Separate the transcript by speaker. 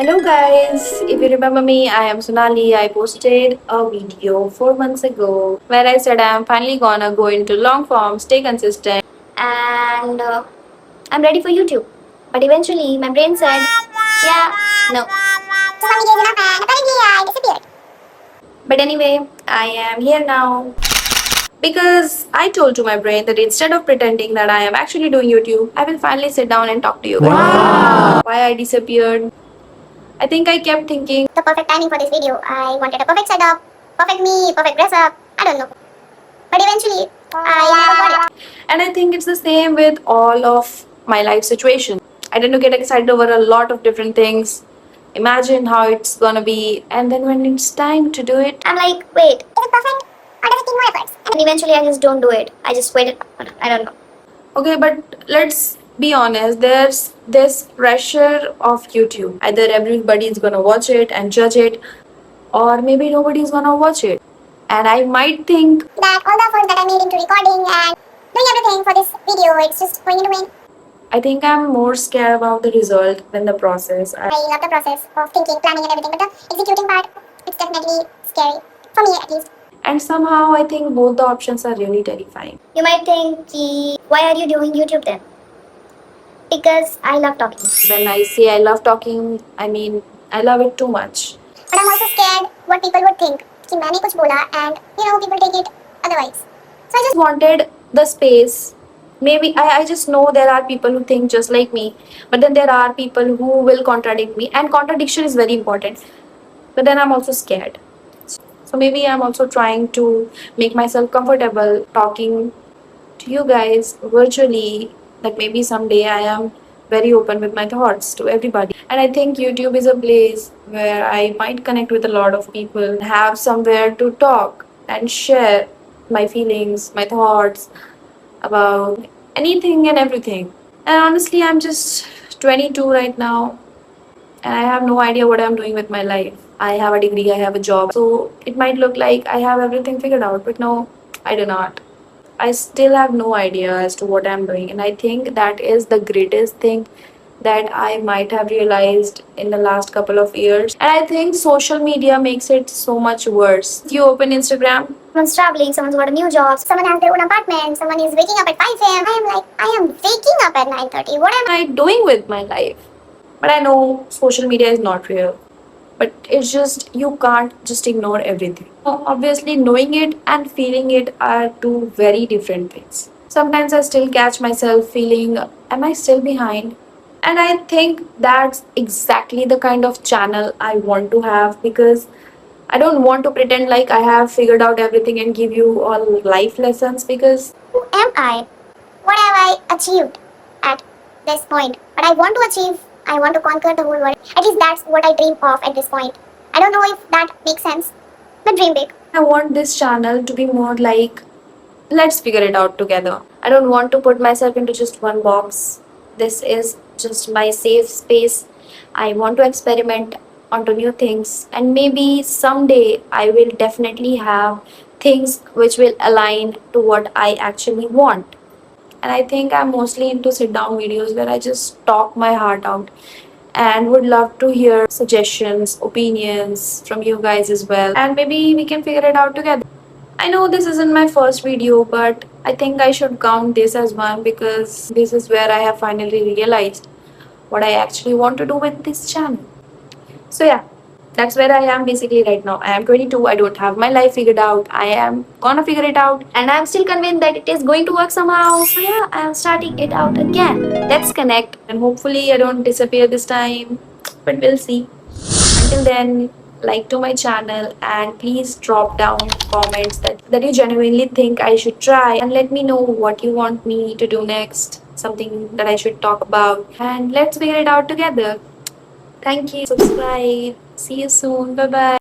Speaker 1: Hello guys, if you remember me, I am Sonali. I posted a video 4 months ago where I said I am finally gonna go into long form, stay consistent, and I'm ready for YouTube. But eventually, my brain said, yeah, no.
Speaker 2: So 1 year is enough and apparently I disappeared.
Speaker 1: But anyway, I am here now because I told to my brain that instead of pretending that I am actually doing YouTube, I will finally sit down and talk to you guys. Wow. Why I disappeared? I think I kept thinking
Speaker 2: The perfect timing for this video. I wanted a perfect setup, perfect me, perfect dress up. I don't know. But eventually, I never got it.
Speaker 1: And I think it's the same with all of my life situation. I tend to get excited over a lot of different things, imagine how it's gonna be, and then when it's time to do it,
Speaker 2: I'm like, wait, is it perfect? Or does it need more efforts? And eventually I just don't do it. I just wait it. I don't know.
Speaker 1: okay, but let's be honest, there's this pressure of YouTube. Either everybody's gonna watch it and judge it, or maybe nobody's gonna watch it. And I might think
Speaker 2: That all the efforts that I made into recording and doing everything for this video, it's just going into vain.
Speaker 1: I think I'm more scared about the result than the process.
Speaker 2: I love the process of thinking, planning and everything, but the executing part, it's definitely scary. For me at least.
Speaker 1: And somehow I think both the options are really terrifying.
Speaker 2: You might think, why are you doing YouTube then? Because I love talking.
Speaker 1: When I say I love talking, I mean I love it too much.
Speaker 2: But I'm also scared what people would think. कि मैंने कुछ बोला and people take it otherwise. So I just
Speaker 1: Wanted the space. Maybe I just know there are people who think just like me, but then there are people who will contradict me, and contradiction is very important. But then I'm also scared. So maybe I'm also trying to make myself comfortable talking to you guys virtually, that maybe someday I am very open with my thoughts to everybody. And I think YouTube is a place where I might connect with a lot of people, have somewhere to talk and share my feelings, my thoughts about anything and everything. And honestly, I'm just 22 right now and I have no idea what I'm doing with my life. I have a degree, I have a job. So it might look like I have everything figured out, but no, I do not. I still have no idea as to what I'm doing. And I think that is the greatest thing that I might have realized in the last couple of years. And I think social media makes it so much worse. You open Instagram,
Speaker 2: someone's traveling, someone's got a new job, someone has their own apartment, someone is waking up at 5 a.m. I am like, I am waking up at 9:30. What am
Speaker 1: I doing with my life? But I know social media is not real. But it's just, you can't just ignore everything. Obviously, knowing it and feeling it are two very different things. Sometimes I still catch myself feeling, am I still behind? And I think that's exactly the kind of channel I want to have, because I don't want to pretend like I have figured out everything and give you all life lessons, because
Speaker 2: Who am I? What have I achieved at this point? But I want to achieve, I want to conquer the whole world. At least that's what I dream of at this point. I don't know if that makes sense, but dream big.
Speaker 1: I want this channel to be more like, let's figure it out together. I don't want to put myself into just one box. This is just my safe space. I want to experiment onto new things, and maybe someday I will definitely have things which will align to what I actually want. And I think I'm mostly into sit down videos where I just talk my heart out, and would love to hear suggestions, opinions from you guys as well. And maybe we can figure it out together. I know this isn't my first video, but I think I should count this as one, because this is where I have finally realized what I actually want to do with this channel. So yeah, that's where I am basically right now. I am 22. I don't have my life figured out. I am gonna figure it out, and I'm still convinced that it is going to work somehow. So yeah, I am starting it out again. Let's connect, and hopefully I don't disappear this time, but we'll see. Until then, like to my channel, and please drop down comments that you genuinely think I should try, and let me know what you want me to do next, something that I should talk about, and let's figure it out together. Thank you. Subscribe. See you soon. Bye bye.